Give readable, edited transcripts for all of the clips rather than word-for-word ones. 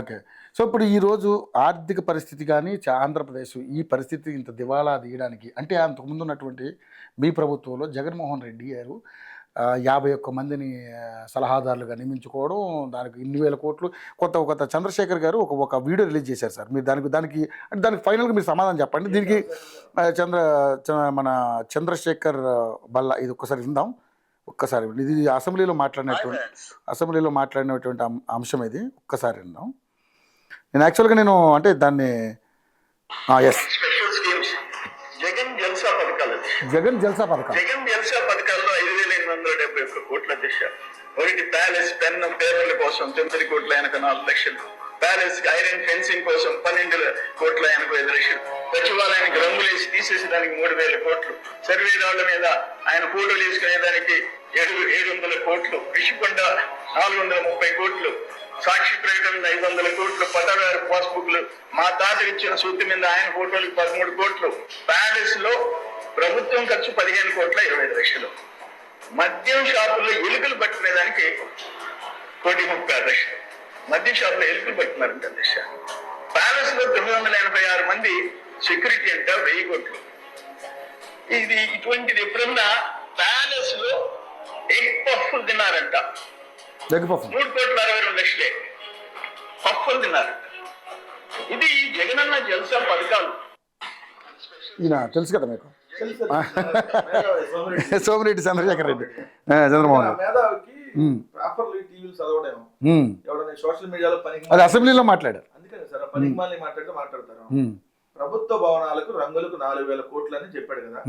Okay. So, ఇప్పుడు ఈరోజు ఆర్థిక పరిస్థితి గాని, ఆంధ్రప్రదేశ్ ఈ పరిస్థితి ఇంత దివాలా తీయడానికి అంటే అంతకుముందున్నటువంటి మీ ప్రభుత్వంలో జగన్మోహన్ రెడ్డి గారు 51 మందిని సలహాదారులుగా నియమించుకోవడం, దానికి ఇన్ని వేల కోట్లు కొత్త చంద్రశేఖర్ గారు ఒక వీడియో రిలీజ్ చేశారు సార్. మీరు దానికి అంటే దానికి ఫైనల్‌గా మీరు సమాధానం చెప్పండి. దీనికి మన చంద్రశేఖర్ బల్లా ఇది ఒక్కసారి విందాం. ఒక్కసారి ఇది అసెంబ్లీలో మాట్లాడినటువంటి అంశం ఇది. ఒక్కసారి విందాం. నేను యాక్చువల్గా అంటే దాన్ని ఎస్ స్పెషల్ స్కీమ్స్ జగన్ జల్సా పథకాలు జగన్ జల్సా పథకాల్లో 5,871 కోట్ల దిశ. ఒకటి ప్యాలెస్ పెన్ పేపర్ల కోసం 9 కోట్ల 84 లక్షలు, ప్యాలెస్ ఐరన్ ఫెన్సింగ్ కోసం 12 కోట్ల 85 లక్షలు, సచివాలయానికి రంగులేసి తీసేసేదానికి 3,000 కోట్లు, సర్వేదారుల మీద ఆయన ఫోటోలు వేసుకునేదానికి 700 కోట్లు, రిషికొండ 430 కోట్లు, సాక్షి ప్రకటన 500 కోట్లు, పట్టాదారు పాస్బుక్లు, మా తాత ఇచ్చిన సూతి మీద ఆయన ఫోటోలకు 13 కోట్లు, ప్యాలెస్ లో ప్రభుత్వం ఖర్చు 15 కోట్ల 25 లక్షలు, మద్యం షాపుల్లో ఎలుకలు పట్టిన దానికి 1,30,000 లక్షలు, మద్యం షాపులో ఎలుకలు పట్టినారంట దిశ. ప్యాలెస్ లో 986 మంది సెక్యూరిటీ అంట 1000 కోట్లు. ఇది ఇటువంటిది ఎప్పుడన్నా ప్యాలెస్ లో ఎగ్ పఫ్ఫులు తిన్నారంట 3,62 లక్షలే పప్పులు తిన్నారు. ఇది జగనన్న జల్సా పథకాలు. ఈయన తెలుసు కదా మీకు, సోమిరెడ్డి చంద్రశేఖర్ రెడ్డి చంద్రమోహన్ అది అసెంబ్లీలో మాట్లాడారు. అందుకని సార్ మాట్లాడతారు. ప్రభుత్వ భవనాలకు రంగులకు 4,000 కోట్లు అని చెప్పాడు కదా.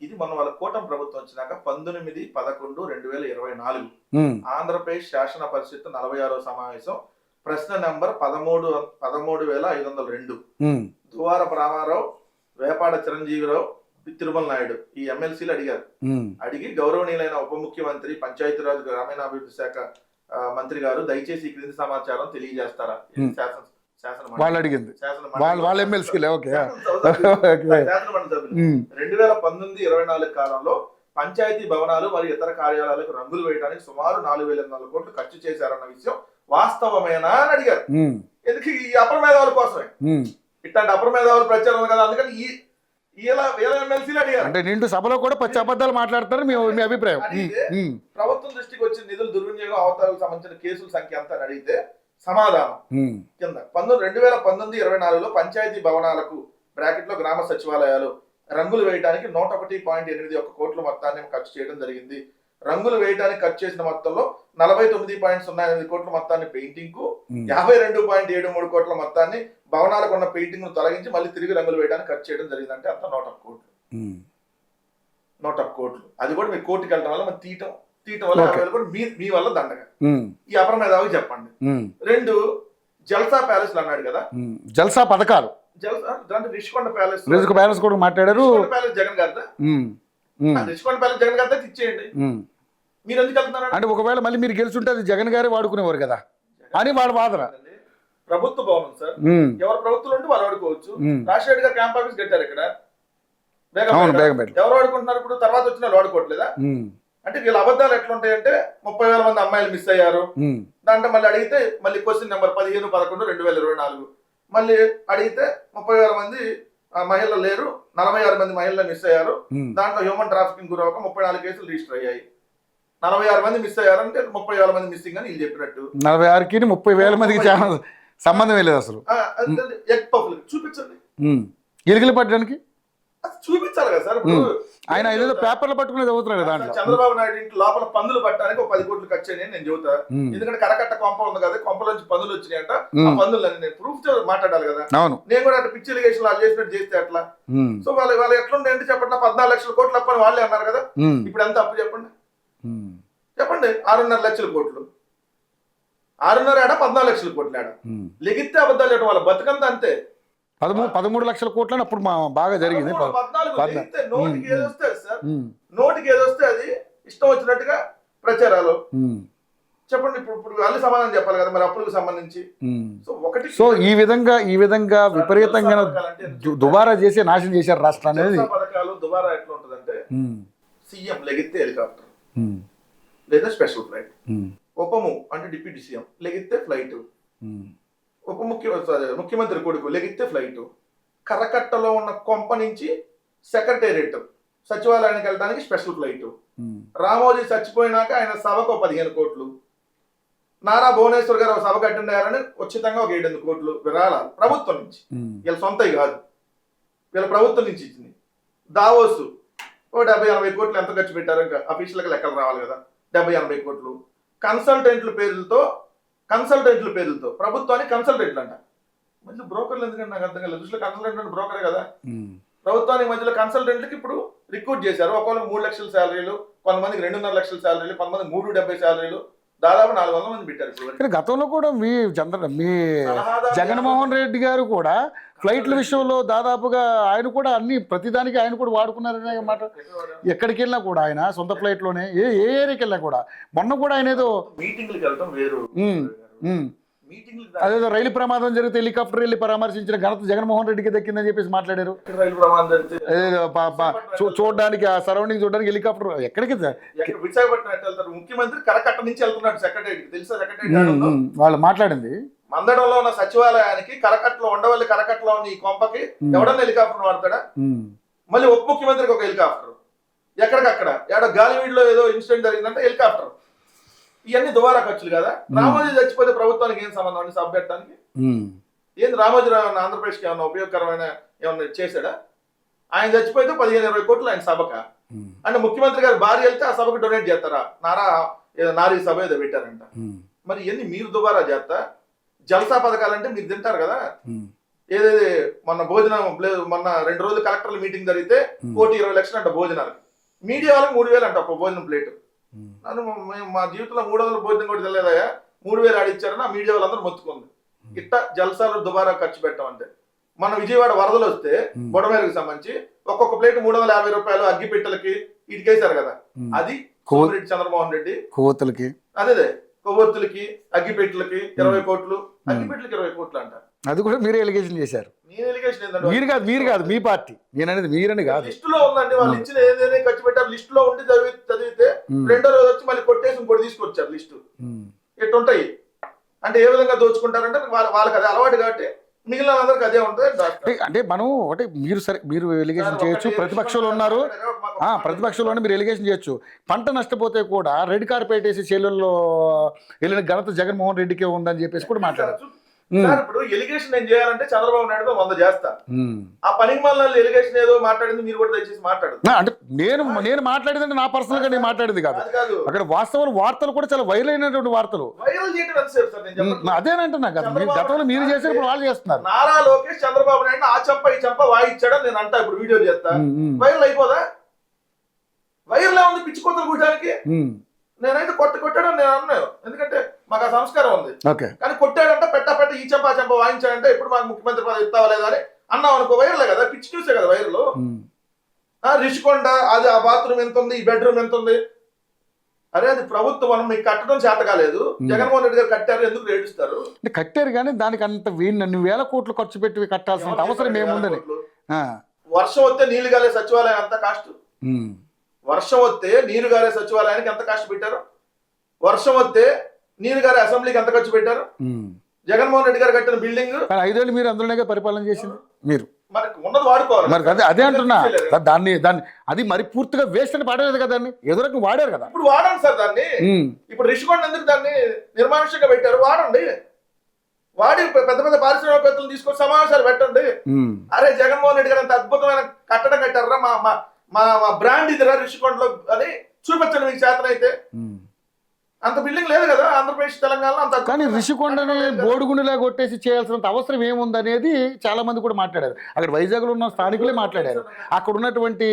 ఇది మన వాళ్ళ కూటమి ప్రభుత్వం వచ్చినాక 19/11/2024 ఆంధ్రప్రదేశ్ శాసన పరిషత్ 46వ సమావేశం ప్రశ్న నెంబర్ 13,502 దువారపు రామారావు, వేపాడ చిరంజీవిరావు, తిరుమల నాయుడు ఈ ఎమ్మెల్సీలు అడిగారు. అడిగి గౌరవనీయులైన ఉప ముఖ్యమంత్రి పంచాయతీరాజ్ గ్రామీణాభివృద్ధి శాఖ మంత్రి గారు దయచేసి ఈ క్రింది సమాచారం తెలియజేస్తారా? వాళ్ళు అడిగింది వాళ్ళ ఎమ్మెల్సీలే. ఓకే. 2019-24 కాలంలో పంచాయతీ భవనాలు మరియు ఇతర కార్యాలయాలకు రంగులు వేయడానికి సుమారు 4,800 కోట్లు ఖర్చు చేశారన్న విషయం వాస్తవమేనా అని అడిగారు. ఎందుకు? ఈ అపర మేధావుల కోసమే. ఇట్లాంటి అపర మేధావులు ప్రచారం కదా, అందుకని ఎమ్మెల్సీలు అడిగారు. అంటే నిండు సభలో కూడా పచ్చి అబద్ధాలు మాట్లాడతారు మీ అభిప్రాయం. ప్రభుత్వం దృష్టికి వచ్చిన నిధులు దుర్వినియోగం అవతాలకు సంబంధించిన కేసుల సంఖ్య ఎంత అని అడిగితే సమాధానం కింద 2019-24లో పంచాయతీ భవనాలకు బ్రాకెట్ లో గ్రామ సచివాలయాలు రంగులు వేయడానికి 101.81 కోట్ల మొత్తాన్ని ఖర్చు చేయడం జరిగింది. రంగులు వేయడానికి ఖర్చు చేసిన మొత్తంలో 49.08 కోట్ల మొత్తాన్ని పెయింటింగ్ కు, 52.73 కోట్ల మొత్తాన్ని భవనాలకు ఉన్న పెయింటింగ్ ను తొలగించి మళ్ళీ తిరిగి రంగులు వేయడానికి ఖర్చు చేయడం జరిగింది. అంటే అంత 100 కోట్లు. 100 కోట్లు. అది కూడా మీరు కోర్టుకి వెళ్ళడం వల్ల మరి తీయటం వల్ల మీ వల్ల దండగా. ఈ అపర మేధావి చెప్పండి. 2 జల్సా ప్యాలెస్ అన్నాడు కదా, జల్సా పథకాలు రిషికొండ ప్యాలెస్ కూడా మాట్లాడారు. ప్యాలెస్ జగన్ గారిదా? రిషికొండ ప్యాలెస్ జగన్ గారిదా ఇచ్చేయండి. మీరు ఎందుకు వెళ్తున్నారు అంటే ఒకవేళ మళ్ళీ మీరు గెలుచుంటే అది జగన్ గారే వాడుకునేవారు కదా అని వాడు వాదన. ప్రభుత్వ భవనం సార్, ఎవరు ప్రభుత్వం ఉంటే వాళ్ళు వాడుకోవచ్చు. రాజశేఖర్ గారు క్యాంప్ ఆఫీస్ కట్టారు ఇక్కడ, ఎవరు వాడుకుంటున్నారు? ఇప్పుడు తర్వాత వచ్చిన వాళ్ళు వాడుకోవట్లేదా? అంటే వీళ్ళ అబద్ధాలు ఎట్లుంటాయంటే 30,000 మంది అమ్మాయిలు మిస్ అయ్యారు. దాంట్లో మళ్ళీ అడిగితే మళ్ళీ క్వశ్చన్ నెంబర్ 15/11/2024 మళ్ళీ అడిగితే 30,000 మంది మహిళలు లేరు, 46 మంది మహిళలు మిస్ అయ్యారు. దాంట్లో హ్యూమన్ ట్రాఫికింగ్ గురవక 34 కేసులు రిజిస్టర్ అయ్యాయి. 46 మంది మిస్ అయ్యారంటే 30,000 మంది మిస్సింగ్ అని వీళ్ళు చెప్పినట్టు. 46కి 30,000 మందికి చాలా సంబంధం లేదు అసలు. ఎగ్ పఫ్లు చూపించండి. ఎలుకలు పట్టడానికి చూపించాలి కదా సార్. ఆయన ఏదో పేపర్లు పట్టుకుని చదువుతున్నాడు దాంట్లో. చంద్రబాబు నాయుడు ఇంటి లోపల పందులు పట్టడానికి 10 కోట్లు ఖర్చు అని నేను చెబుతా. ఎందుకంటే కరకట్ట కొంప ఉంది కదా, కొంపలోంచి పందులు వచ్చినాయంట. ఆ పందులని నేను ప్రూఫ్ మాట్లాడాలి కదా. నేను కూడా అట్లా పిచ్చి ఎలిగేషన్ వాళ్ళు చేసినట్టు చేస్తే అట్లా. సో వాళ్ళు ఎట్లుంటాయంటే చెప్పండి, 14 లక్షల కోట్లు అప్పని వాళ్ళే అన్నారు కదా. ఇప్పుడు ఎంత అప్పు చెప్పండి 6.5 లక్షల కోట్లు. 6.5 ఏడా 14 లక్షల కోట్లు ఏడా లెగితే అబద్ధాలు చెప్పడం వాళ్ళ బతుకంతా అంతే. 13 లక్షల కోట్లని అప్పుడు బాగా జరిగింది. నోటికి ఏదొస్తే అది ఇష్టం వచ్చినట్టుగా ప్రచారాలు చెప్పండి. ఇప్పుడు వాళ్ళు సమాధానం చెప్పాలి కదా మరి అప్పులకు సంబంధించి. సో ఈ విధంగా విపరీతంగా దుబారా చేసి నాశనం చేశారు రాష్ట్రాన్ని. పథకాలు దుబారా ఎట్లా ఉంటదంటే, సీఎం లెగితే హెలికాప్టర్ లేదా స్పెషల్ ఫ్లైట్, ఉపము అంటే డిప్యూటీ సీఎం లెగితే ఫ్లైట్, ముఖ్యమంత్రి కొడుకు లెగిస్తే ఫ్లైట్, కరకట్టలో ఉన్న కొంప నుంచి సెక్రటేరియట్ సచివాలయానికి వెళ్ళడానికి స్పెషల్ ఫ్లైట్, రామోజీ చచ్చిపోయినాక ఆయన సభకు 15 కోట్లు, నారా భువనేశ్వర్ గారు ఒక సభకు అటెండ్ అయ్యారని ఉచితంగా ఒక 7 కోట్లు విరాళాలు ప్రభుత్వం నుంచి, వీళ్ళ సొంతవి కాదు, వీళ్ళ ప్రభుత్వం నుంచి ఇచ్చింది. దావోసు ఓ 70-80 కోట్లు ఎంత ఖర్చు పెట్టారు, ఇంకా అఫీషియల్గా లెక్కలు రావాలి కదా, 70-80 కోట్లు. కన్సల్టెంట్ల పేర్లతో ప్రభుత్వానికి కన్సల్టెంట్లు అంట, మధ్య బ్రోకర్లు ఎందుకంటే నాకు అర్థం కాలేదు. దృష్టిలో కన్సల్టెంట్ అంటే బ్రోకరే కదా. ప్రభుత్వానికి మధ్యలో కన్సల్టెంట్లకి ఇప్పుడు రిక్రూట్ చేశారు. ఒకళ్ళకి 3 లక్షల శాలరీలు, కొంతమందికి 2.5 లక్షల శాలరీలు, కొంతమంది 3.70 శాలరీలు, దాదాపు 400 మంది పెట్టారు. గతంలో కూడా మీ జగన్మోహన్ రెడ్డి గారు కూడా ఫ్లైట్ల విషయంలో దాదాపుగా ఆయన కూడా అన్ని ప్రతిదానికి ఆయన కూడా వాడుకున్నారనే మాట. ఎక్కడికి వెళ్ళినా కూడా ఆయన సొంత ఫ్లైట్లోనే ఏ ఏరియాకి వెళ్ళినా కూడా, మొన్న కూడా ఆయన ఏదో మీటింగ్లకు వెళ్ళడం వేరు, అదేదో రైలు ప్రమాదం జరిగితే హెలికాప్టర్ వెళ్ళి పరామర్శించిన ఘనత జగన్మోహన్ రెడ్డికి దక్కిందని చెప్పేసి మాట్లాడారు. రైలు ప్రమాదం జరిగితే చూడడానికి ఆ సరౌండింగ్ చూడడానికి హెలికాప్టర్ ఎక్కడికి విశాఖపట్నం వెళ్తారు. ముఖ్యమంత్రి కరకట్ట నుంచి వెళ్తున్నాడు సెక్రటరీ, తెలుసా సెక్రటరీ వాళ్ళు మాట్లాడింది. మందడంలో ఉన్న సచివాలయానికి కరకట్టలో ఉండవల్లి కరకట్టలో ఉన్న ఈ కొంపకి ఎవడన్నా హెలికాప్టర్ వాడతాడా? మళ్ళీ ఉప ముఖ్యమంత్రికి ఒక హెలికాప్టర్, ఎక్కడికక్కడ ఏడో గాలివీడులో ఏదో ఇన్సిడెంట్ జరిగిందంటే హెలికాప్టర్. ఇవన్నీ దుబారా ఖర్చులు కదా. రామోజీ చచ్చిపోతే ప్రభుత్వానికి ఏం సంబంధం అండి సభ పెట్టడానికి? ఏంది రామోజీరావు ఆంధ్రప్రదేశ్కి ఏమన్నా ఉపయోగకరమైన ఏమన్నా చేశాడా? ఆయన చచ్చిపోతే 15-20 కోట్లు ఆయన సభక. అంటే ముఖ్యమంత్రి గారు భార్య వెళ్తే ఆ సభకు డొనేట్ చేస్తారా? నారీ సభ ఏదో పెట్టారంట. మరి ఇవన్నీ మీరు దుబారా చేస్తా. జల్సా పథకాలంటే మీరు తింటారు కదా. ఏదేది మొన్న భోజనం మొన్న 2 రోజులు కలెక్టర్ల మీటింగ్ జరిగితే 1,20,00,000 అంట భోజనాలు. మీడియా వాళ్ళకి 3,000 అంట ఒక భోజనం ప్లేట్. నన్ను మా జీవితంలో 300 భోజనం కూడా తెలియదయా, 3,000 ఆడిచ్చారని ఆ మీడియా వాళ్ళందరూ మొత్తుకుంది. ఇట్ట జల్సాలు దుబారా ఖర్చు పెట్టామంటే మన విజయవాడ వరదలు వస్తే బొడమేరకు సంబంధించి ఒక్కొక్క ప్లేట్ 350 రూపాయలు అగ్గిపెట్టెలకి ఇటుకేశారు కదా. అది కోమరెడ్డి చంద్రమోహన్ రెడ్డి కొవ్వొత్తులకి, అదే కొవ్వొత్తులకి అగ్గిపెట్టెలకి 20 కోట్లు, అగ్గిపెట్టెలకి 20 కోట్లు అంట. అది కూడా మీరే ఎలిగేషన్ చేశారు. నేను ఎలిగేషన్ ఏంటంటే మీరు కాదు మీ పార్టీ, నేననేది మీరని కాదు. లిస్ట్ లో ఉందండి, వాళ్ళు ఇచ్చిన ఏదైనా ఖర్చు పెట్టారు. లిస్ట్ లో ఉండి చదివితే 2వ రోజు వచ్చి మళ్ళీ కొట్టేసి ఇంకోటి తీసుకొచ్చారు లిస్టు. ఎట్టుంటాయి అంటే ఏ విధంగా దోచుకుంటారంటే వాళ్ళకి అది అలవాటు కాబట్టి మిగిలిన అందరికి అదే ఉంటుంది. అంటే మనం ఒకటి మీరు ఎలిగేషన్ చేయొచ్చు, ప్రతిపక్షంలో ఉన్నారు, ప్రతిపక్షంలోనే మీరు ఎలిగేషన్ చేయొచ్చు. పంట నష్టపోతే కూడా రెడ్ కార్పెట్ వేసి చెల్లెల్లో వెళ్ళిన ఘనత జగన్మోహన్ రెడ్డికే ఉందని చెప్పేసి కూడా మాట్లాడారు. ఇప్పుడు ఎలిగేషన్ నేను చేయాలంటే చంద్రబాబు నాయుడు 100 చేస్తా. ఆ పనికి మళ్ళీ ఎలిగేషన్ ఏదో మాట్లాడింది మీరు కూడా దయచేసి మాట్లాడదు. అంటే నేను మాట్లాడేదంటే నా పర్సనల్ గా నేను మాట్లాడేది కాదు. అక్కడ వాస్తవాలు వార్తలు కూడా చాలా వైరల్ అయినటువంటి వార్తలు. వైరల్ చేయడం ఎంతసేపు సార్? నేను చెప్పను. అదేనంటున్నా కదా, గతంలో మీరు చేసేప్పుడు వాళ్ళు చేస్తున్నారు. నారా లోకేష్ చంద్రబాబు నాయుడు ఆ చంప ఈ చంప వాయిచ్చాడని నేను అంటా, ఇప్పుడు వీడియో చేస్తా, వైరల్ అయిపోదా? వైరల్ ఉంది పిచ్చి కోతలు కూర్చోడానికి. నేనైతే కొట్టాడని నేను అన్నాను, ఎందుకంటే మాకు ఆ సంస్కారం ఉంది. కానీ కొట్టాడంటే పెట్ట ఈ చెంప ఆ చెంప వాయించాడంటే ఇప్పుడు మాకు ముఖ్యమంత్రి పదవి ఇస్తావా లేదా అని అన్నావు అనుకో, వైరలే కదా, పిచ్చి చూసే కదా వైరల్. రిషికొండ అది ఆ బాత్రూమ్ ఎంత ఉంది, ఈ బెడ్రూమ్ ఎంత ఉంది, అరే అది ప్రభుత్వం, మనం మీకు కట్టడం చేత కాలేదు. జగన్మోహన్ రెడ్డి గారు కట్టారు, ఎందుకు ఏడుస్తారు? కట్టారు కానీ దానికి అంత 1,000 కోట్లు ఖర్చు పెట్టి కట్టాల్సిన అవసరం ఏముందని. వర్షం వస్తే నీళ్లు గాలే సచివాలయం అంత కాస్ట్. వర్షం వస్తే నీరు గారే సచివాలయానికి ఎంత ఖర్చు పెట్టారు? వర్షం వస్తే నీరు గారే అసెంబ్లీకి ఎంత ఖర్చు పెట్టారు? జగన్మోహన్ రెడ్డి గారు కట్టిన బిల్డింగ్ 5 ఏళ్ళు మీరు అందులోనే పరిపాలన చేసింది. మీరు మనకి ఉన్నది వాడుకోవాలి. మరి అదే అంటున్నా, దాన్ని అది మరి పూర్తిగా వేస్ట్ అని పాడలేదు కదా, దాన్ని ఏదో రకం వాడారు కదా. ఇప్పుడు వాడండి సార్ దాన్ని. ఇప్పుడు రిషికొండ ఎందుకు దాన్ని నిర్మానుష్యంగా పెట్టారు? వాడండి, వాడి పెద్ద పెద్ద పారిశ్రామికవేత్తలు తీసుకొని సమావేశాలు పెట్టండి. అరే జగన్మోహన్ రెడ్డి గారు అంత అద్భుతమైన కట్టడం కట్టారా, మా బ్రాండ్ ఇదిరా రిషికొండలో అని చూపించండి మీకు చేతనైతే. అంత బిల్డింగ్ లేదు కదా ఆంధ్రప్రదేశ్ తెలంగాణలో అంత. కానీ రిషికొండని బోడుగుండులా కొట్టేసి చేయాల్సినంత అవసరం ఏముందనేది చాలా మంది కూడా మాట్లాడారు. అక్కడ వైజాగ్లో ఉన్న స్థానికులే మాట్లాడారు. అక్కడ ఉన్నటువంటి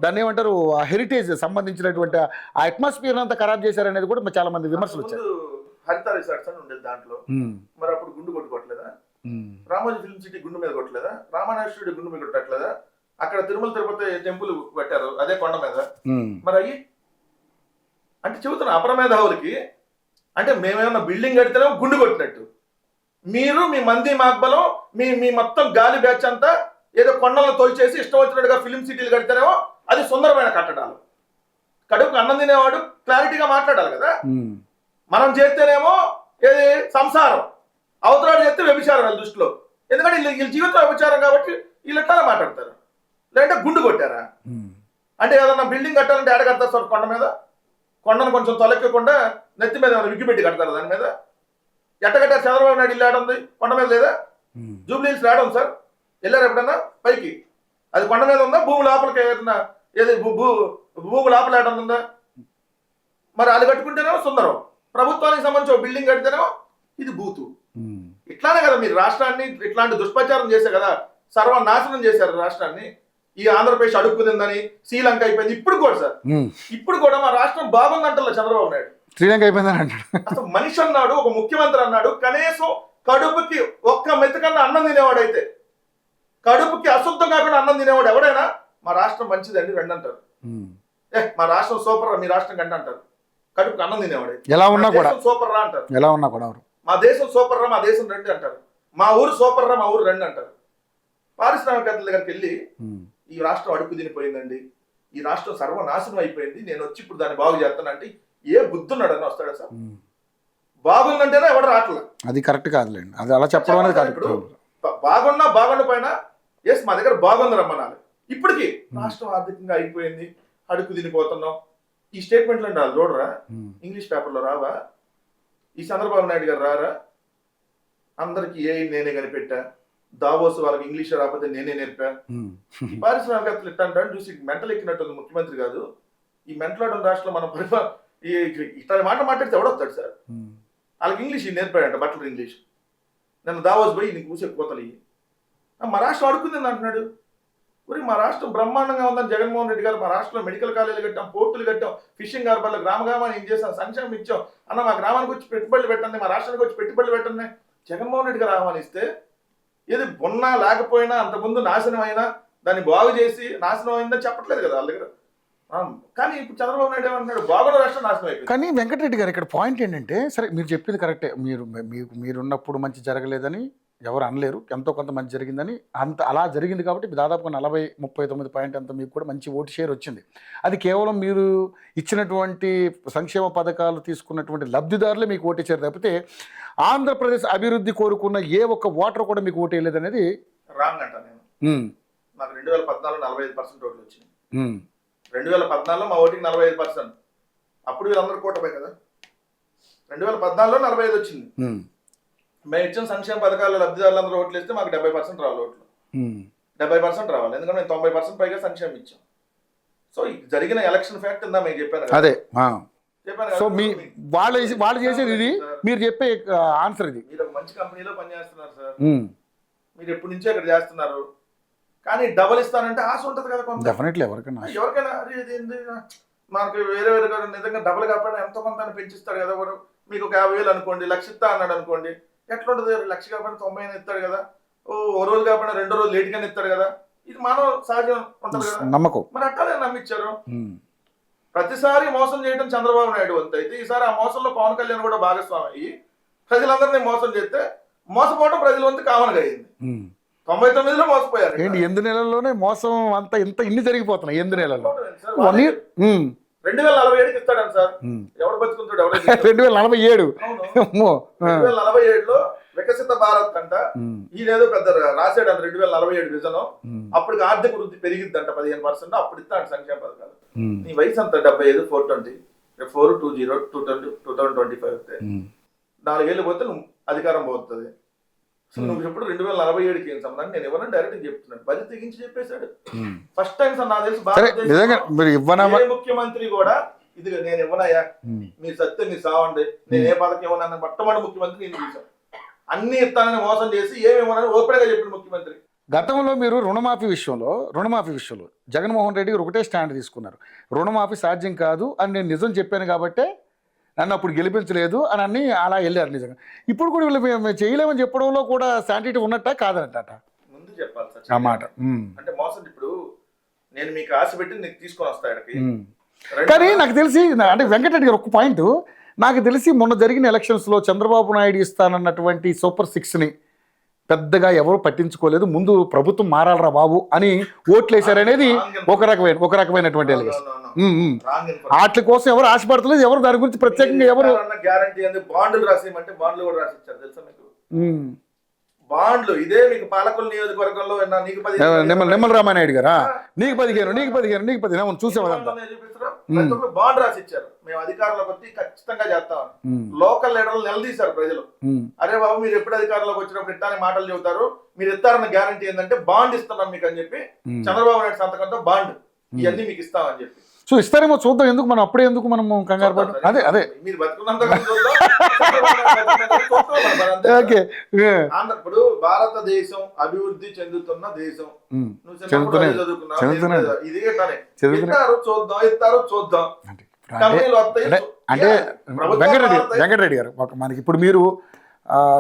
దాన్ని ఏమంటారు, హెరిటేజ్ సంబంధించినటువంటి ఆ అట్మాస్ఫియర్ అంతా ఖరాబ్ చేశారనేది కూడా చాలా మంది విమర్శలు వచ్చారు. హరిత రిసార్ట్స్ అని ఉండేది దాంట్లో, మరి అప్పుడు గుండు కొట్టుకోవట్లేదా? రామోజీ ఫిల్మ్ సిటీ గుండు మీద కొట్టలేదా? రామానాయుడు గుండు మీద కొట్టట్లేదా? అక్కడ తిరుమల తిరుపతి టెంపుల్ పెట్టారు అదే కొండ మీద. మరి అయ్యి అంటే చెబుతున్నా అపరమేధావులకి, అంటే మేమేమన్నా బిల్డింగ్ కడితేనే గుండు కొట్టినట్టు, మీరు మీ మంది మాగ్బలం మీ మొత్తం గాలి బ్యాచ్ అంతా ఏదో కొండలను తోల్చేసి ఇష్టం వచ్చినట్టుగా ఫిలిం సిటీలు కడితేనేమో అది సుందరమైన కట్టడాలు. కడుపుకు అన్నం తినేవాడు క్లారిటీగా మాట్లాడాలి కదా. మనం చేస్తేనేమో ఏది సంసారం, అవతలాడు చెప్తే వ్యభిచారం వాళ్ళ దృష్టిలో. ఎందుకంటే వీళ్ళ జీవితం వ్యభిచారం కాబట్టి వీళ్ళు ఎట్లా మాట్లాడతారు. లేదంటే గుండు కొట్టారా అంటే ఏదన్నా బిల్డింగ్ కట్టాలంటే ఏడ కడతారు సార్? కొండ మీద. కొండను కొంచెం తొలెక్కకుండా నెత్తి మీద విగ్గి పెట్టి కడతారు దాని మీద. ఎట్ట కట్టారు? చంద్రబాబు నాయుడు ఇల్లు ఆడుంది కొండ మీద లేదా? జూబ్లీ హిల్స్ రావడం సార్, వెళ్ళారు ఎప్పుడన్నా పైకి? అది కొండ మీద ఉందా? భూమి లోపలికి ఏదన్నా ఏది భూమి లోపల ఏటం ఉందా? మరి అది కట్టుకుంటేనేమో సుందరం, ప్రభుత్వానికి సంబంధించి ఒక బిల్డింగ్ కడితేనేమో ఇది బూతు. ఇట్లానే కదా మీరు రాష్ట్రాన్ని ఇట్లాంటి దుష్ప్రచారం చేసే కదా సర్వనాశనం చేశారు రాష్ట్రాన్ని. ఈ ఆంధ్రప్రదేశ్ అడుక్కునిందని, శ్రీలంక అయిపోయింది. ఇప్పుడు కూడా సార్, ఇప్పుడు కూడా మా రాష్ట్రం బాగుందంటారు చంద్రబాబు నాయుడు. శ్రీలంక అయిపోయిందని అంటాడు. అసలు మనిషి అన్నాడు, ఒక ముఖ్యమంత్రి అన్నాడు, కనీసం కడుపుకి ఒక్క మెతుకన్నా అన్నం తినేవాడు అయితే, కడుపుకి అశుద్ధం కాకుండా అన్నం తినేవాడు ఎవడైనా మా రాష్ట్రం మంచిదండి రండి అంటారు. మా రాష్ట్రం సూపర్ రా మీ రాష్ట్రం కంటే అంటారు. కడుపుకి అన్నం తినేవాడు ఎలా ఉన్నా కూడా సూపర్ రా అంటారు. ఎలా ఉన్నా కూడా మా దేశం సూపర్ రా మా దేశం రండి అంటారు. మా ఊరు సూపర్ రా మా ఊరు రండి అంటారు. పారిశ్రామికవేత్తల దగ్గరికి వెళ్ళి ఈ రాష్ట్రం అడుగు తినిపోయిందండి, ఈ రాష్ట్రం సర్వనాశనం అయిపోయింది, నేను వచ్చి ఇప్పుడు దాన్ని బాగు చేస్తానంటే ఏ బుద్ధున్నాడని వస్తాడా సార్? బాగుందంటేనే ఎవడు రావట్లేదు. అది కరెక్ట్ కాదులేండి, అది అలా చెప్పడం అనేది కరెక్ట్. బాగున్నా బాగుండపోయినా ఎస్ మా దగ్గర బాగుంది రమ్మనాలి. ఇప్పటికి రాష్ట్రం ఆర్థికంగా అయిపోయింది, అడుగు తినిపోతున్నాం, ఈ స్టేట్మెంట్లు అంటే వాళ్ళు చూడరా? ఇంగ్లీష్ పేపర్లో రావా? ఈ చంద్రబాబు నాయుడు గారు రారా? అందరికి ఏ నేనే కనిపెట్టా, దావోస్ వాళ్ళకి ఇంగ్లీష్ రాకపోతే నేనే నేర్పా. ఈ పారిశ్రామికవేత్తలు ఇట్లా చూసి మెంటల్ ఎక్కినట్టుంది ముఖ్యమంత్రి కాదు. ఈ మెంటలాడని రాష్ట్రంలో మనం ఇట్లా మాట మాట్లాడితే ఎవడొస్తాడు సార్? వాళ్ళకి ఇంగ్లీష్ నేర్పాడంట, బట్టలు ఇంగ్లీష్. నన్ను దావోస్ పోయి నీకు కూసే కోతలు ఇవి మా రాష్ట్రం అడుగుతుంది అంటున్నాడు. మరి మా రాష్ట్రం బ్రహ్మాండంగా ఉందని జగన్మోహన్ రెడ్డి గారు మా రాష్ట్రంలో మెడికల్ కాలేజీలు కట్టాం, పోర్టులు కట్టాం, ఫిషింగ్ హార్బర్లు గ్రామ గ్రామాన్ని ఏం చేసాం, సంక్షేమం ఇచ్చాం. అన్న మా గ్రామానికి వచ్చి పెట్టుబడులు పెట్టండి, మా రాష్ట్రానికి వచ్చి పెట్టుబడులు పెట్టండి జగన్మోహన్ రెడ్డి గారు ఆహ్వానిస్తే, ఏది ఉన్నా లేకపోయినా అంతకుముందు నాశనం అయినా దాన్ని బాగు చేసి నాశనం అయిందని చెప్పట్లేదు కదా వాళ్ళ దగ్గర. కానీ ఇప్పుడు చంద్రబాబు నాయుడు ఏమంటున్నాడు, బాగున్న రాష్ట్రం నాశనం అయిపోయింది. కానీ వెంకటరెడ్డి గారు ఇక్కడ పాయింట్ ఏంటంటే, సరే మీరు చెప్పింది కరెక్టే, మీరున్నప్పుడు మంచి జరగలేదని ఎవరు అనలేరు, ఎంతో కొంత మంచి జరిగిందని అంత అలా జరిగింది కాబట్టి దాదాపుగా 39 పాయింట్ అంత మీకు కూడా మంచి ఓటు షేర్ వచ్చింది. అది కేవలం మీరు ఇచ్చినటువంటి సంక్షేమ పథకాలు తీసుకున్నటువంటి లబ్ధిదారులే మీకు ఓటు ఇచ్చారు తప్పితే ఆంధ్రప్రదేశ్ అభివృద్ధి కోరుకున్న ఏ ఒక్క ఓటర్ కూడా మీకు ఓటు వేయలేదు అనేది రాంగ్ అంట. నేను నాకు 2014 45% ఓట్లు వచ్చింది. 2014లో మా ఓటింగ్ 45%. అప్పుడు వీళ్ళందరూ కూటమే కదా. 2014లో 45 వచ్చింది. మేము ఇచ్చిన సంక్షేమ పథకాల లబ్ధిదారులందరూ ఓట్లు వేస్తే మాకు 70% రావాలి ఓట్లు. 70% రావాలి, ఎందుకంటే మేము 90% పైగా సంక్షేమం ఇచ్చాం. సో జరిగిన ఎలక్షన్ ఫ్యాక్ట్ ఉందా మీకు చెప్పాను అదే. చెప్పాను సో మీ వాళ్ళు చేసేది ఇది, మీరు చెప్పే ఆన్సర్ ఇది. మీరు ఒక మంచి కంపెనీలో పనిచేస్తున్నారు సార్, మీరు ఎప్పటి నుంచో ఇక్కడ చేస్తున్నారు, కానీ డబల్ ఇస్తానంటే ఆశ ఉంటుంది కదా కొంత. డెఫినెట్లీ ఎవరికైనా అరే ఇదేంది మనకు వేరే వేరే నిజంగా డబల్ కాకపోయినా ఎంతో కొంత పెంచిస్తాడు కదా. వాడు మీకు ఒక 50,000 అనుకోండి, 1,00,000 ఇస్తా అన్నాడు అనుకోండి, ఎట్లా ఉంటుంది? 1,00,000 కాకపోయినా 90,000 ఇస్తాడు కదా, ఓ రోజు కాకపోయినా 2 రోజులు లేట్గానే ఇస్తాడు కదా. ఇది మానవ సహజం ఉంటుంది కదా, నమ్మకం. మరి అట్టానే నమ్మించారు. ప్రతిసారి మోసం చేయడం చంద్రబాబు నాయుడు వంతు అయితే, ఈసారి ఆ మోసంలో పవన్ కళ్యాణ్ కూడా భాగస్వామి అయ్యి ప్రజలందరినీ మోసం చేస్తే మోసపోవడం ప్రజల వంతు కామన్గా అయింది. 99లో మోసపోయారు. ఏంటి 8 నెలల్లోనే మోసం అంతా ఇన్ని జరిగిపోతున్నాయి 8 నెలల్లో. 2047 ఇస్తాడని సార్, ఎవడు బతుకుంటాడు? 2047 2047లో వికసిత భారత్ అంట. ఈయనేదో పెద్ద రాశాడు అంత 2047 విజన్. అప్పటికి ఆర్థిక వృద్ధి పెరిగిద్దంట 15%. అప్పుడు ఇస్తాడు సంక్షేమ పథకాలు. నీ వయసు అంత 75, 420, 2025 4 ఏళ్ళు పోతే నువ్వు అధికారం పోతుంది. సో నువ్వు ఎప్పుడు 2047కి ఏం సంబంధం? నేను ఇవ్వనని డైరెక్ట్ చెప్తున్నాను, బలి తెగించి చెప్పేశాడు. ఫస్ట్ టైం సార్ నాకు తెలిసి భారతదేశం ముఖ్యమంత్రి కూడా ఇది నేను ఇవ్వనయ్యా, మీరు సత్యం మీరు సావండి, నేను ఏ పథకం ఇవ్వనన్న మొట్టమొదటి ముఖ్యమంత్రి నేను చూసాను. అన్ని ఇస్తానని మోసం చేసి ఏమి ఇవ్వనని ఓపెన్ గా చెప్పిన ముఖ్యమంత్రి. గతంలో మీరు రుణమాఫీ విషయంలో జగన్మోహన్ రెడ్డి గారు ఒకటే స్టాండ్ తీసుకున్నారు, రుణమాఫీ సాధ్యం కాదు అని నేను నిజం చెప్పాను కాబట్టే నన్ను అప్పుడు గెలిపించలేదు అని అన్ని అలా వెళ్ళారు. నిజంగా ఇప్పుడు కూడా వీళ్ళు మేము చేయలేమని చెప్పడంలో కూడా శాంటిటీ ఉన్నట్ట కాదనట ముందు చెప్పాలి సార్ ఆ మాట. అంటే మోసం ఇప్పుడు నేను మీకు ఆశ పెట్టి నీకు తీసుకొని వస్తాయి. కానీ నాకు తెలిసి అంటే వెంకటరెడ్డి గారు ఒక పాయింట్, నాకు తెలిసి మొన్న జరిగిన ఎలక్షన్స్లో చంద్రబాబు నాయుడు ఇస్తానన్నటువంటి సూపర్ 6ని పెద్దగా ఎవరు పట్టించుకోలేదు, ముందు ప్రభుత్వం మారాలరా బాబు అని ఓట్లేశారనేది ఒక రకమైనటువంటి ఎలిగేషన్. వింటున్నాం ఉమ్. రాంగ్ వాటి కోసం ఎవరు ఆశపడతలేదు, ఎవరు దాని గురించి ప్రత్యేకంగా ఎవరు గ్యారంటీ అని బాండ్లు రాసేయమంటే బాండ్లు కూడా రాసిచ్చారు తెలుసా మీకు. ఉమ్. బాండ్లు ఇదే మీకు పాలకొల్లు నియోజకవర్గంలో నీకు 10 నిమ్మల రామానాయుడు గారా, నీకు 15 నీకు 15 నీకు 15 అవును చూసేవాళ్ళంతా. బాండ్ రాసిచ్చారు, మేము అధికారంలోకి వచ్చి ఖచ్చితంగా చేస్తామని. లోకల్ లీడర్లు నిలదీశారు ప్రజలు, అరే బాబు మీరు ఎప్పుడు అధికారంలోకి వచ్చినప్పుడు ఇట్టానే మాటలు చెబుతారు, మీరు ఇస్తారన్న గ్యారంటీ ఏంటంటే బాండ్ ఇస్తున్నాం మీకు అని చెప్పి చంద్రబాబు నాయుడు సంతకంతో బాండ్ ఇవన్నీ మీకు ఇస్తామని చెప్పి. సో ఇస్తారేమో చూద్దాం, ఎందుకు మనం అప్పుడే ఎందుకు మనము కంగారు పడడం. అదే అదే మీరు బతుకున్నంత ఓకే. ఇప్పుడు భారతదేశం అభివృద్ధి చెందుతున్న దేశం, ఇది ఇస్తారు చూద్దాం, ఇస్తారు చూద్దాం. అంటే వెంకటరెడ్డి గారు మనకి ఇప్పుడు మీరు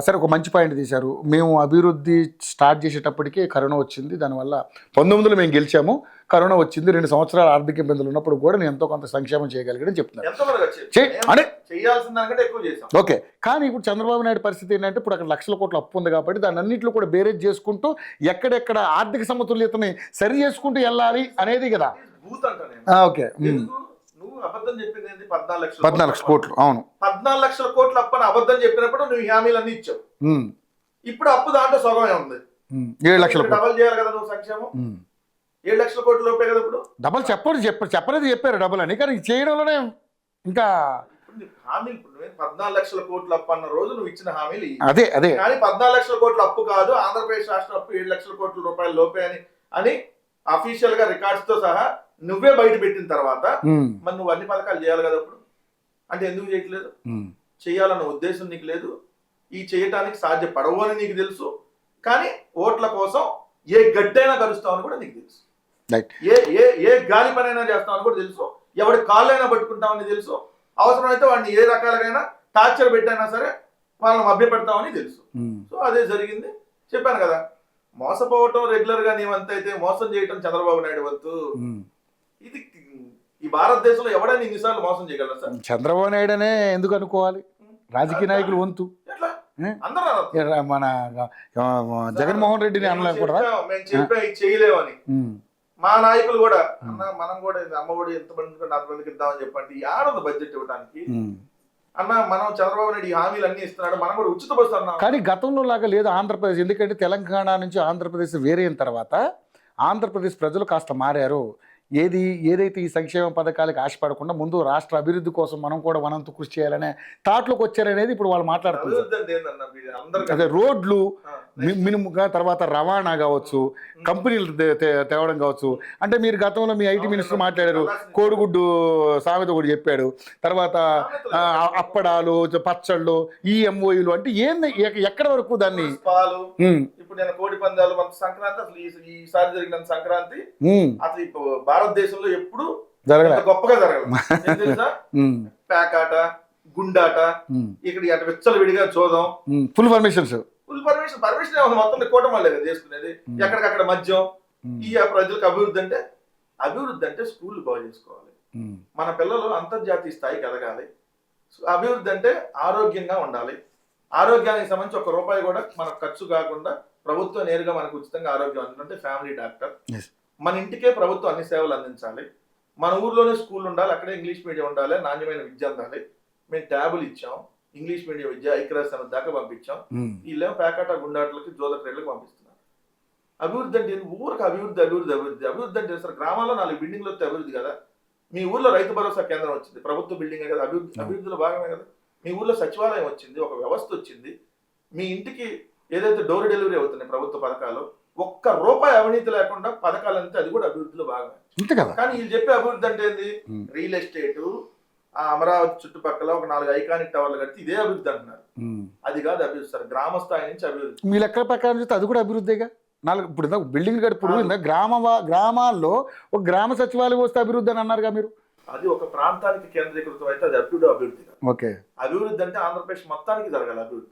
సరే ఒక మంచి పాయింట్ తీశారు. మేము అభివృద్ధి స్టార్ట్ చేసేటప్పటికే కరోనా వచ్చింది, దానివల్ల 19లో మేము గెలిచాము, కరోనా వచ్చింది, 2 సంవత్సరాలు ఆర్థిక ఇబ్బందులు ఉన్నప్పుడు కూడా నేను ఎంతో కొంత సంక్షేమం చేయగలిగాడని చెప్తున్నారు. ఓకే. కానీ ఇప్పుడు చంద్రబాబు నాయుడు పరిస్థితి ఏంటంటే ఇప్పుడు అక్కడ లక్షల కోట్ల అప్పు ఉంది కాబట్టి దాన్ని అన్నింటిలో కూడా బేరేజ్ చేసుకుంటూ ఎక్కడెక్కడ ఆర్థిక సమతుల్యతని సరి చేసుకుంటూ వెళ్ళాలి అనేది కదా. ఓకే. నువ్వు అబద్ధం చెప్పింది 14 కోట్లు. అవును, 14 లక్షల కోట్ల అప్పని అబద్ధం చెప్పినప్పుడు నువ్వు హామీలన్నీ ఇచ్చావు. ఇప్పుడు అప్పు దాంట్లో సగమే ఉంది, 7 లక్షల డబల్ చేయాలి కదా నువ్వు సంక్షేమం. 7 లక్షల కోట్ల లోపే కదా ఇప్పుడు. డబల్ చెప్పలేదు చెప్పారు డబుల్ అని, కానీ చేయడంలోనే ఇంకా హామీలు. 14 లక్షల కోట్ల అప్పు అన్న రోజు నువ్వు ఇచ్చిన హామీలు అదే అదే, కానీ 14 లక్షల కోట్ల అప్పు కాదు, ఆంధ్రప్రదేశ్ రాష్ట్ర అప్పు 7 లక్షల కోట్ల రూపాయల లోపే అని అఫీషియల్ గా రికార్డ్స్ తో సహా నువ్వే బయట పెట్టిన తర్వాత మరి నువ్వు అన్ని పథకాలు చేయాలి కదా అప్పుడు. అంటే ఎందుకు చేయట్లేదు? చేయాలన్న ఉద్దేశం నీకు లేదు, ఈ చేయటానికి సాధ్యపడవు అని నీకు తెలుసు, కానీ ఓట్ల కోసం ఏ గడ్డైనా కలుస్తామని కూడా నీకు తెలుసు, ఏ గాలి పనైనా చేస్తామని కూడా తెలుసు, ఎవడి కాళ్ళైనా పట్టుకుంటామని తెలుసు, అవసరమైతే వాడిని ఏ రకాలైనా టార్చర్ పెట్టైనా సరే వాళ్ళని మభ్యపెడతామని తెలుసు. సో అదే జరిగింది. చెప్పాను కదా, మోసపోవటం రెగ్యులర్ గా నీ వంతు అయితే మోసం చేయటం చంద్రబాబు నాయుడు వంతు. ఇది ఈ భారతదేశంలో ఎవడైనా ఇన్నిసార్లు మోసం చేయగలరు సార్? చంద్రబాబు నాయుడు అనే ఎందుకు అనుకోవాలి, రాజకీయ నాయకులు వంతు. మన జగన్మోహన్ రెడ్డిని అనలేకూడదా? మేము చెప్పా చేయలేమని మా నాయకులు కూడా అన్న మనం కూడా అమ్మఒడి ఎంతమంది 4 మందికి ఇద్దామని చెప్పండి, ఆడుంది బడ్జెట్ ఇవ్వడానికి అన్న. మనం చంద్రబాబు నాయుడు హామీలు అన్ని ఇస్తున్నాడు, మనం కూడా ఉచిత బస్సు అన్నాం. కానీ గతంలో లాగా లేదు ఆంధ్రప్రదేశ్, ఎందుకంటే తెలంగాణ నుంచి ఆంధ్రప్రదేశ్ వేరే అయిన తర్వాత ఆంధ్రప్రదేశ్ ప్రజలు కాస్త మారారు. ఏదైతే ఈ సంక్షేమ పథకాలకు ఆశపడకుండా ముందు రాష్ట్ర అభివృద్ధి కోసం మనం కూడా మనంతో కృషి చేయాలనే థాట్లోకి వచ్చారనేది ఇప్పుడు వాళ్ళు మాట్లాడుతున్నారు. అదే రోడ్లు మినిముగా, తర్వాత రవాణా కావచ్చు, కంపెనీలు తేవడం కావచ్చు. అంటే మీరు గతంలో మీ ఐటీ మినిస్టర్ మాట్లాడారు, కోడిగుడ్డు సామెత కూడా చెప్పాడు, తర్వాత అప్పడాలు, పచ్చళ్ళు, ఈ ఎంఓయూలు అంటే ఏంది, ఎక్కడ వరకు దాన్ని. ఇప్పుడు నేను కోడి పందాలు సంక్రాంతి అసలు ఈసారి జరిగిన సంక్రాంతి అసలు భారతదేశంలో ఎప్పుడు గొప్పగా జరగదు తెలుసా. పేకాట, గుండాట, ఇక్కడ అటు విచ్చలు విడిగా చూద్దాం, ఫుల్ పర్మిషన్ మొత్తం కూటమి చేసుకునేది, ఎక్కడికక్కడ మద్యం. ఈ ప్రజలకు అభివృద్ధి అంటే స్కూల్ బాగు చేసుకోవాలి, మన పిల్లలు అంతర్జాతీయ స్థాయికి ఎదగాలి. అభివృద్ధి అంటే ఆరోగ్యంగా ఉండాలి, ఆరోగ్యానికి సంబంధించి 1 రూపాయి కూడా మనకు ఖర్చు కాకుండా ప్రభుత్వం నేరుగా మనకు ఉచితంగా ఆరోగ్యం అందిందంటే ఫ్యామిలీ డాక్టర్. మన ఇంటికే ప్రభుత్వం అన్ని సేవలు అందించాలి, మన ఊర్లోనే స్కూల్ ఉండాలి, అక్కడే ఇంగ్లీష్ మీడియం ఉండాలి, నాణ్యమైన విద్య అందాలి. మేము ట్యాబులు ఇచ్చాం, ఇంగ్లీష్ మీడియం విద్య ఐక్యరాజ్య దాకా పంపించాం. వీళ్ళేమో పేకాట, గుండాట్లకి, జోద క్రీడలకు పంపిస్తున్నారు. అభివృద్ధి అంటే ఊరికి అభివృద్ధి అంటే సార్ గ్రామాల్లో 4 బిల్డింగ్లు వస్తే అభివృద్ధి కదా. మీ ఊర్లో రైతు భరోసా కేంద్రం వచ్చింది, ప్రభుత్వ బిల్డింగే కదా, అభివృద్ధిలో భాగమే కదా. మీ ఊర్లో సచివాలయం వచ్చింది, ఒక వ్యవస్థ వచ్చింది. మీ ఇంటికి ఏదైతే డోర్ డెలివరీ అవుతున్నాయి ప్రభుత్వ పథకాలు, 1 రూపాయి అవినీతి లేకుండా పథకాలు అంతే, అది కూడా అభివృద్ధిలో భాగమే. కానీ వీళ్ళు చెప్పే అభివృద్ధి అంటే ఏంది? రియల్ ఎస్టేట్, అమరావతి చుట్టుపక్కల ఒక 4 ఐకానిక్ టవర్లు కడితే ఇదే అభివృద్ధి అంటున్నారు. అది కాదు అభివృద్ధి సార్, గ్రామ స్థాయి నుంచి అభివృద్ధి. మీ లెక్కల ప్రకారం చూస్తే అది కూడా అభివృద్ధిగా. 4 ఇప్పుడు బిల్డింగ్ ఇప్పుడు గ్రామాల్లో ఒక గ్రామ సచివాలయం వస్తే అభివృద్ధి అని అన్నారుగా మీరు. అది ఒక ప్రాంతానికి కేంద్రీకృతం అయితే అది అభివృద్ధి కాదు. ఓకే, అభివృద్ధి అంటే ఆంధ్రప్రదేశ్ మొత్తానికి జరగాలి అభివృద్ధి.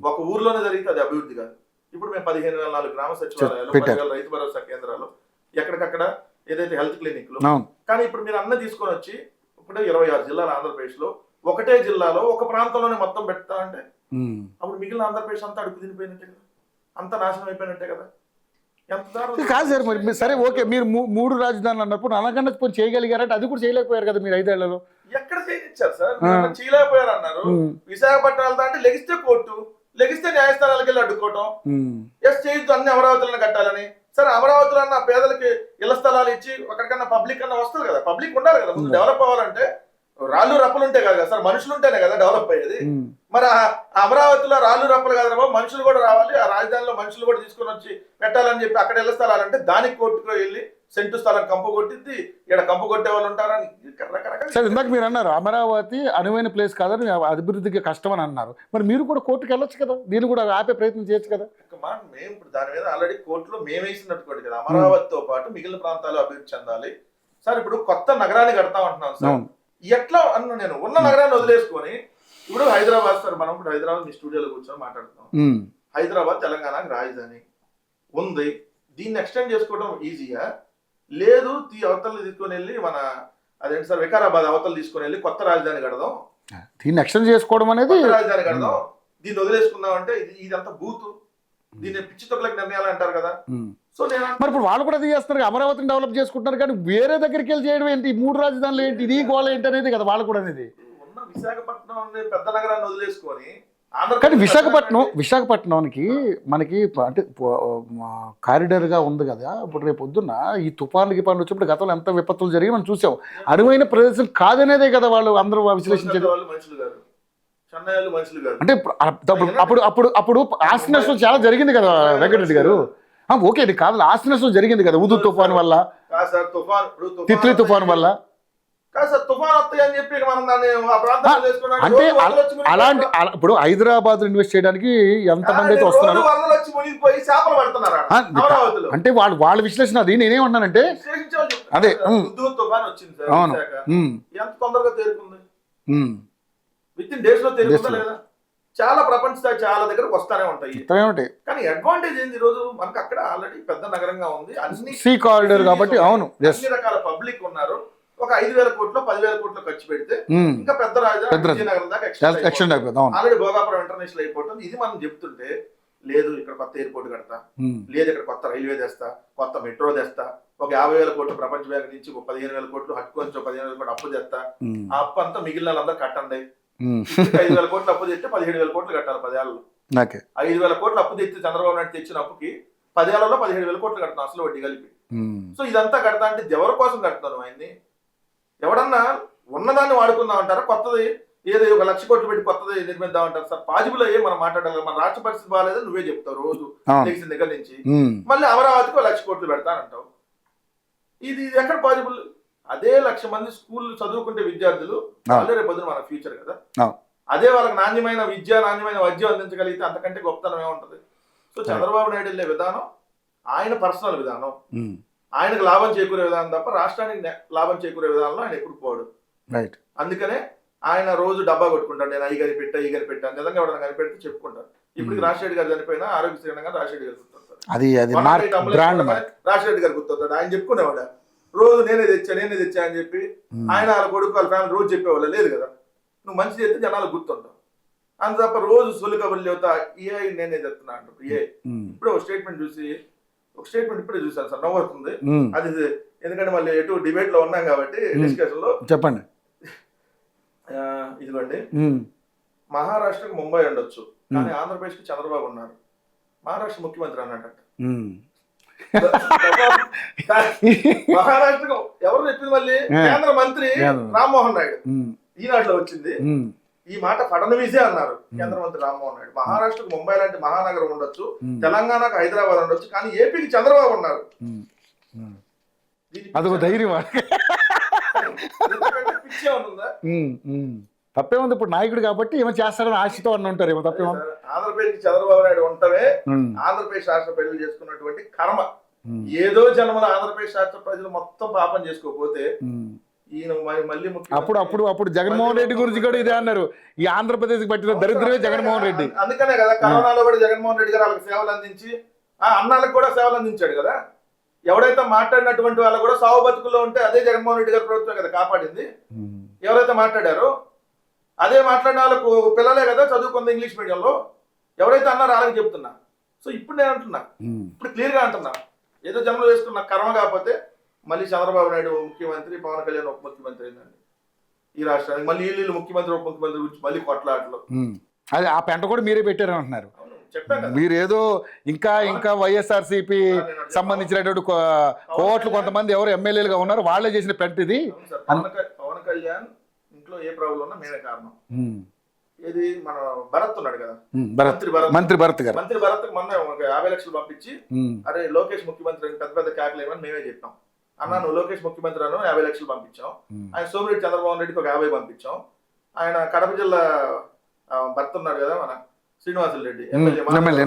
ఒక ఊర్లోనే జరిగితే అది అభివృద్ధి కాదు. ఇప్పుడు మేము 15,004 గ్రామ సచివాలయాలు, 10,000 రైతు భరోసా కేంద్రాలు, ఎక్కడికక్కడ ఏదైతే హెల్త్ క్లినిక్లు. కానీ ఇప్పుడు మీరు అన్న తీసుకొని వచ్చి ఇప్పుడు 26 జిల్లాలు ఆంధ్రప్రదేశ్ లో, ఒకటే జిల్లాలో ఒక ప్రాంతంలోనే మొత్తం పెడతా అంటే అప్పుడు మిగిలిన ఆంధ్రప్రదేశ్ అంతా అడుగు తినిపోయినట్టే కదా, అంతా నాశనం అయిపోయినట్టే కదా. ఎంత దారుణం. కాదు సార్ మరి సరే ఓకే మీరు 3 రాజధానులు అన్నప్పుడు అనగండ పోయి చేయగలిగారంటే అది కూడా చేయలేకపోయారు కదా మీరు 5 ఏళ్లలో. ఎక్కడ చేయించారు సార్? చేయలేకపోయారు అన్నారు. విశాఖపట్నం వెళ్తా అంటే లెగిస్తే కోర్టు, లెగిస్తే న్యాయస్థానాలకు వెళ్ళి అడ్డుకోవటం. చేయొద్దు అన్ని అమరావతిలో కట్టాలని. సరే అమరావతిలో అన్న పేదలకి ఇళ్ల స్థలాలు ఇచ్చి ఒకరికన్నా పబ్లిక్ అన్న వస్తుంది కదా, పబ్లిక్ ఉండాలి కదా. ముందు డెవలప్ అవ్వాలంటే రాళ్ళు రప్పలు ఉంటాయి కదా సార్, మనుషులు ఉంటేనే కదా డెవలప్ అయ్యేది. మరి అమరావతిలో రాళ్ళు రప్పలు కదా బాబు, మనుషులు కూడా రావాలి, ఆ రాజధానిలో మనుషులు కూడా తీసుకొని వచ్చి పెట్టాలని చెప్పి అక్కడ ఇళ్ల స్థలాలంటే దానికి కోర్టులో వెళ్ళి సెంటు స్థలం కంపు కొట్టింది, ఇక్కడ కంపు కొట్టే వాళ్ళు ఉంటారని రకరకాల. సార్ ఇందాక మీరు అన్నారు అమరావతి అనువైన ప్లేస్ కాదని, అభివృద్ధికి కష్టం అని అన్నారు. మరి మీరు కూడా కోర్టుకు వెళ్ళొచ్చు కదా, దీన్ని కూడా ఆపే ప్రయత్నం చేయొచ్చు కదా. మేము ఇప్పుడు దాని మీద ఆల్రెడీ కోర్టులో మేము వేసినట్టు కదా, అమరావతితో పాటు మిగిలిన ప్రాంతాలు అభివృద్ధి చెందాలి సార్. ఇప్పుడు కొత్త నగరాన్ని కడతాం అంటున్నాం సార్. ఎట్లా అన్న నేను ఉన్న నగరాన్ని వదిలేసుకొని ఇప్పుడు హైదరాబాద్ సార్, మనం ఇప్పుడు హైదరాబాద్ మీ స్టూడియోలో కూర్చొని మాట్లాడుతున్నాం. హైదరాబాద్ తెలంగాణకి రాజధాని ఉంది, దీన్ని ఎక్స్టెండ్ చేసుకోవడం ఈజీగా లేదు. అవతలు తీసుకొని వెళ్ళి మన అదేంటి సార్ వికారాబాద్ అవతలు తీసుకొని వెళ్ళి కొత్త రాజధాని కడదాం, దీన్ని ఎక్స్టెండ్ చేసుకోవడం అనేది రాజధాని కడదాం, దీన్ని వదిలేసుకుందాం అంటే ఇదంతా బూతు, దీన్ని పిచ్చి తొక్కలకు నిర్ణయాలు అంటారు కదా. సో నేను మరి ఇప్పుడు వాళ్ళు కూడా అది చేస్తున్నారు, అమరావతిని డెవలప్ చేసుకుంటున్నారు, కానీ వేరే దగ్గరికి వెళ్ళి చేయడం ఏంటి, 3 రాజధానులు ఏంటి, ఇది గోళ ఏంటి అనేది కదా వాళ్ళు కూడా అనేది. ఉన్న విశాఖపట్నం పెద్ద నగరాన్ని వదిలేసుకొని కానీ విశాఖపట్నానికి మనకి అంటే కారిడార్గా ఉంది కదా. ఇప్పుడు రేపు పొద్దున్న ఈ తుఫాన్లకి వచ్చినప్పుడు గతంలో ఎంత విపత్తులు జరిగి మనం చూసాం. అనువైన ప్రదేశం కాదనేదే కదా వాళ్ళు అందరూ విశ్లేషించేది. అంటే అప్పుడు ఆస్తి నష్టం చాలా జరిగింది కదా వెంకటరెడ్డి గారు. ఓకే ఇది కాదు, ఆస్తి నష్టం జరిగింది కదా ఉదు తుఫాన్ వల్ల, తిత్లీ తుఫాన్ వల్ల. అంటే అలాంటి ఇప్పుడు హైదరాబాద్ ఇన్వెస్ట్ చేయడానికి ఎంతమంది అయితే వస్తున్నారు అంటే వాళ్ళ విశ్లేషణ అది. నేనేమన్నానంటే అదే అవును ఎంత తొందరగా తేరుకుంది, విత్ ఇన్ డేస్ లో తేరుకుందా లేదా? చాలా ప్రపంచ స్థాయి చాలా దగ్గరకు వస్తానే ఉంటాయి. కానీ అడ్వాంటేజ్ ఏంది, ఈ రోజు మనకు అక్కడ ఆల్రెడీ పెద్ద నగరంగా ఉంది, అన్ని సీ కారిడార్ కాబట్టి అవును అన్ని రకాల పబ్లిక్ ఉన్నారు. ఒక 5,000 కోట్లు 10,000 కోట్లు ఖర్చు పెడితే ఇంకా పెద్ద రాజధాని నగరం దాకా ఎక్స్టెండ్ అయిపోతుంది. ఆల్రెడీ భోగాపురం ఇంటర్నేషనల్ అయిపోతుంది. ఇది మనం చెప్తుంటే లేదు ఇక్కడ కొత్త ఎయిర్పోర్ట్ కడతా, లేదు ఇక్కడ కొత్త రైల్వే తెస్తా, కొత్త మెట్రో తెస్తా, ఒక 50,000 కోట్లు ప్రపంచ బ్యాంక్ నుంచి 15,000 కోట్లు హట్టుకొని 15,000 కోట్లు అప్పు తెస్తా, ఆ అప్పు అంతా మిగిలిన వాళ్ళందరూ కట్టండి. 5,000 కోట్లు అప్పు తెస్తే 17,000 కోట్లు కట్టాలి 10 ఏళ్ళలో. 5,000 కోట్లు అప్పు తెచ్చి చంద్రబాబు నాయుడు తెచ్చిన అప్పుకి 10 ఏళ్లలో 17,000 కోట్లు కడతాను అసలు వడ్డీ కలిపి. సో ఇదంతా కడతా అంటే ఎవరి కోసం కడతాను ఆయన్ని? ఎవడన్నా ఉన్నదాన్ని వాడుకుందాం అంటారా, కొత్తది ఏదో 1,00,000 కోట్లు పెట్టి కొత్తది నిర్మిద్దాం అంటారు సార్? పాజిబుల్ అయ్యే మనం మాట్లాడాలి. మన రాష్ట్ర పరిస్థితి బాగాలేదని నువ్వే చెప్తావు రోజు తెలిసిన దగ్గర నుంచి. మళ్ళీ అమరావతికి 1,00,000 కోట్లు పెడతానంటావు. ఇది ఎక్కడ పాజిబుల్? అదే 1,00,000 మంది స్కూల్ చదువుకుంటే విద్యార్థులు వాళ్ళే రేపు పొద్దున మన ఫ్యూచర్ కదా. అదే వాళ్ళకి నాణ్యమైన విద్య నాణ్యమైన వైద్యం అందించగలిగితే అంతకంటే గొప్పతనం ఏముంటది? సో చంద్రబాబు నాయుడు వెళ్ళే విధానం ఆయన పర్సనల్ విధానం, ఆయనకు లాభం చేకూరే విధానం తప్ప రాష్ట్రానికి లాభం చేకూరే విధానంలో ఆయన ఎప్పుడు పోడు. అందుకనే ఆయన రోజు డబ్బా కొట్టుకుంటాడు, నేను అయ్యి కనిపెట్టాను నిజంగా ఎవరైనా కనిపెడితే చెప్పుకుంటాను. ఇప్పుడు రాజశేఖర్ గారు చనిపోయినా ఆరోగ్యశ్రీ అనగా రాజశేఖర్ గారు గుర్తొస్తాడు, రాజశేఖర్ గారు గుర్తొస్తాడు. ఆయన చెప్పుకునేవాడు రోజు నేనే తెచ్చా అని చెప్పి. ఆయన వాళ్ళ కొడుకు వాళ్ళ ఫ్యామిలీ రోజు చెప్పేవాళ్ళు లేదు కదా. నువ్వు మంచి చేస్తే జనాలు గుర్తుంటావు. అంత తప్ప రోజు సొలి కబుర్లు చెబుతా ఏ నేనే చెప్తున్నా అంటారు. ఇప్పుడు ఒక స్టేట్మెంట్ ఇప్పుడే చూసాను సార్, నవ్వుతుంది అది. ఎందుకంటే మళ్ళీ ఎటు డిబేట్ లో ఉన్నాం కాబట్టి డిస్కషన్ లో చెప్పండి. ఇదిగోండి, మహారాష్ట్రకు ముంబై ఉండొచ్చు కానీ ఆంధ్రప్రదేశ్ కి చంద్రబాబు ఉన్నారు, మహారాష్ట్ర ముఖ్యమంత్రి అన్నట్టు. మహారాష్ట్రకు ఎవరు చెప్పింది? మళ్ళీ కేంద్ర మంత్రి రామ్మోహన్ నాయుడు ఈనాటిలో వచ్చింది ఈ మాట. ఫడ్నవీసే అన్నారు కేంద్ర మంత్రి రామ్మోహన్ నాయుడు. మహారాష్ట్రకు ముంబై లాంటి మహానగరం ఉండొచ్చు, తెలంగాణకు హైదరాబాద్ ఉండొచ్చు, కానీ ఏపీకి చంద్రబాబు ఉన్నారు. అదొక ధైర్యం. తప్పేముంది, ఇప్పుడు నాయకుడు కాబట్టి ఏమో చేస్తాడని ఆశతో అని ఉంటారు. ఏమో తప్పేమో. ఆంధ్రప్రదేశ్ చంద్రబాబు నాయుడు ఉంటవే ఆంధ్రప్రదేశ్ రాష్ట్ర ప్రజలు చేసుకున్నటువంటి కర్మ. ఏదో జన్మలో ఆంధ్రప్రదేశ్ రాష్ట్ర ప్రజలు మొత్తం పాపం చేసుకోకపోతే ఈయన మళ్ళీ అప్పుడు జగన్మోహన్ రెడ్డి గురించి కూడా ఇదే అన్నారు, ఈ ఆంధ్రప్రదేశ్ పట్టిన దరిద్రమే జగన్మోహన్ రెడ్డి. అందుకనే కదా కరోనాలో కూడా జగన్మోహన్ రెడ్డి గారు వాళ్ళకి సేవలు అందించి ఆ అన్నాలకు కూడా సేవలు అందించాడు కదా. ఎవరైతే మాట్లాడినటువంటి వాళ్ళు కూడా సావు బతుకుల్లో ఉంటే అదే జగన్మోహన్ రెడ్డి గారి ప్రభుత్వం కదా కాపాడింది. ఎవరైతే మాట్లాడారో అదే మాట్లాడిన వాళ్ళకు పిల్లలే కదా చదువుకుంది ఇంగ్లీష్ మీడియంలో. ఎవరైతే అన్నారో వాళ్ళకి చెప్తున్నా. సో ఇప్పుడు నేను అంటున్నా, ఇప్పుడు క్లియర్ గా అంటున్నా, ఏదో జన్మలో వేసుకున్న కర్మ కాకపోతే మళ్ళీ చంద్రబాబు నాయుడు ముఖ్యమంత్రి, పవన్ కళ్యాణ్ ఉప ముఖ్యమంత్రి అయిందండి ఈ రాష్ట్రానికి. మళ్ళీ వీళ్ళు ముఖ్యమంత్రి ఉప ముఖ్యమంత్రి గురించి మళ్ళీ కొట్లాటలు. అదే ఆ పెంట కూడా మీరే పెట్టారని అంటున్నారు. చెప్పాను మీరు ఏదో ఇంకా వైఎస్ఆర్సీపీ సంబంధించినటువంటి కోట్లు కొంతమంది ఎవరు ఎమ్మెల్యేలుగా ఉన్నారు వాళ్ళే చేసిన పెంట ఇది. పవన్ కళ్యాణ్ ఇంట్లో ఏ ప్రాబ్లం ఉన్నా మేమే కారణం. ఇది మన భరత్ ఉన్నాడు కదా, మంత్రి భరత్ మొన్న 50 లక్షలు పంపించి అరే లోకేష్ ముఖ్యమంత్రి అని పెద్ద క్యాకులు ఏమని మేమే చెప్పాం. అన్నా నువ్వు లోకేష్ ముఖ్యమంత్రి అను 50 లక్షలు పంపించాం. ఆయన సోమిరెడ్డి చంద్రబాబు నాయుడికి ఒక 50 పంపించాం. ఆయన కడప జిల్లా భర్త ఉన్నాడు కదా మన శ్రీనివాసులు రెడ్డి ఎమ్మెల్యే,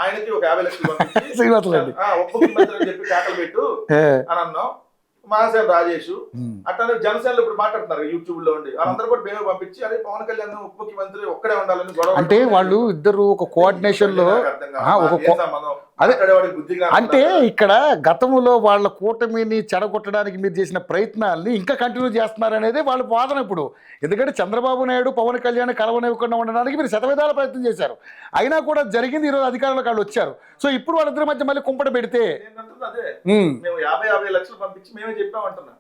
ఆయనకి ఒక 50 లక్షలు పంపించి ఉప ముఖ్యమంత్రి అని చెప్పి కేకలు పెట్టు అని అన్నాం. మానసేన రాజేష్ అట్లనే జనసేనలో ఇప్పుడు మాట్లాడుతున్నారు యూట్యూబ్ లో ఉండి వాళ్ళందరూ కూడా మేమే పంపించి అదే పవన్ కళ్యాణ్ ఉప ముఖ్యమంత్రి ఒక్కడే ఉండాలని గొడవ. అంటే వాళ్ళు ఇద్దరు ఒక కోఆర్డినేషన్ లో అంటే ఇక్కడ గతంలో వాళ్ళ కూటమిని చెడగొట్టడానికి మీరు చేసిన ప్రయత్నాల్ని ఇంకా కంటిన్యూ చేస్తున్నారు అనేది వాళ్ళ వాదన ఇప్పుడు. ఎందుకంటే చంద్రబాబు నాయుడు పవన్ కళ్యాణ్ కలవనివ్వకుండా ఉండడానికి మీరు శతవిధాల ప్రయత్నం చేశారు, అయినా కూడా జరిగింది. ఈరోజు అధికారంలోకి వాళ్ళు వచ్చారు. సో ఇప్పుడు వాళ్ళిద్దరి మధ్య మళ్ళీ కుంపట పెడితే అదే మేము 50 లక్షలు పంపించి మేమే చెప్పామంటున్నా.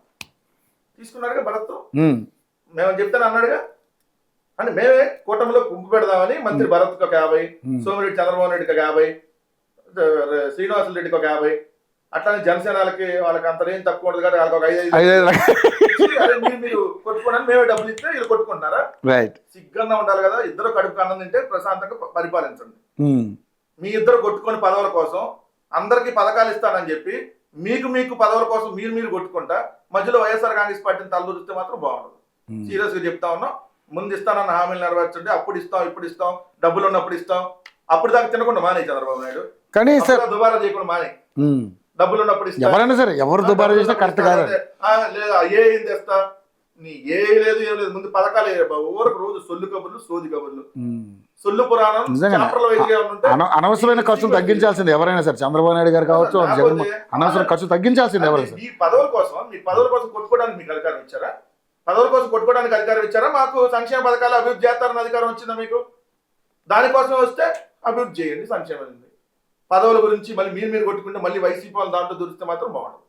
తీసుకున్నాడుగా భరత్, మేము చెప్తాను అన్నాడుగా. అంటే మేమే కూటమిలో కుంపు పెడదామని మంత్రి భరత్ ఒక 50, సోమిరెడ్డి చంద్రబాబు నాయుడికి ఒక 50, శ్రీనివాసులు రెడ్డికి ఒక 50, అట్లానే జనసేనకి వాళ్ళకి అంత ఏం తక్కువ ఉండదు కదా, వాళ్ళకి ఒక 5 మీరు కొట్టుకోవడానికి మేమే డబ్బులు ఇస్తే వీళ్ళు కొట్టుకుంటున్నారా? సిగ్గుగా ఉండాలి కదా. ఇద్దరు కడుపు అన్నం తింటే ప్రశాంతంగా పరిపాలించండి. మీ ఇద్దరు కొట్టుకొని పదవుల కోసం అందరికి పథకాలు ఇస్తానని చెప్పి మీకు పదవుల కోసం మీరు కొట్టుకుంటా మధ్యలో వైఎస్ఆర్ కాంగ్రెస్ పార్టీని తలదూరిస్తే మాత్రం బాగుండదు. సీరియస్ గా చెప్తా ఉన్నా. ముందు ఇస్తానన్న హామీలు నెరవేర్చండి. అప్పుడు ఇస్తాం, ఇప్పుడు ఇస్తాం, డబ్బులు ఉన్నప్పుడు ఇస్తాం. అప్పుడు దాకా తినకుండా మానే చంద్రబాబు నాయుడు, కానీ దుబారా చేయకుండా మానే. డబ్బులు ఉన్నప్పుడు ఇస్తా, ఎవరైనా సరే ఎవరు దుబారా చేసినా కరెక్ట్ కాదు. లేదా ఏ తెస్తా, నీ ఏ లేదు ఏం లేదు, ముందు పథకాలు ఊరకు రోజు సొల్లు కబుర్లు, సోది కబుర్లు, సొల్లు పురాణం. అనవసరమైన ఖర్చులు తగ్గించాల్సింది ఎవరైనా సరే, చంద్రబాబు నాయుడు గారు కావచ్చు, జగన్ అనవసరం ఖర్చు తగ్గించాల్సింది ఎవరైనా సరే. మీ పదవుల కోసం కొట్టుకోవడానికి మీకు అధికారం ఇచ్చారా? పదవుల కోసం కొట్టుకోవడానికి అధికారం ఇచ్చారా? మాకు సంక్షేమ పథకాలు అభివృద్ధి చేస్తారని అధికారం వచ్చిందా మీకు? దానికోసం వస్తే అభివృద్ధి చేయండి, సంక్షేమం. పదవుల గురించి మళ్ళీ మీరు కొట్టుకుంటే మళ్ళీ వైసీపీ వాళ్ళు దాంట్లో దొరికితే మాత్రం బాగుంటుంది.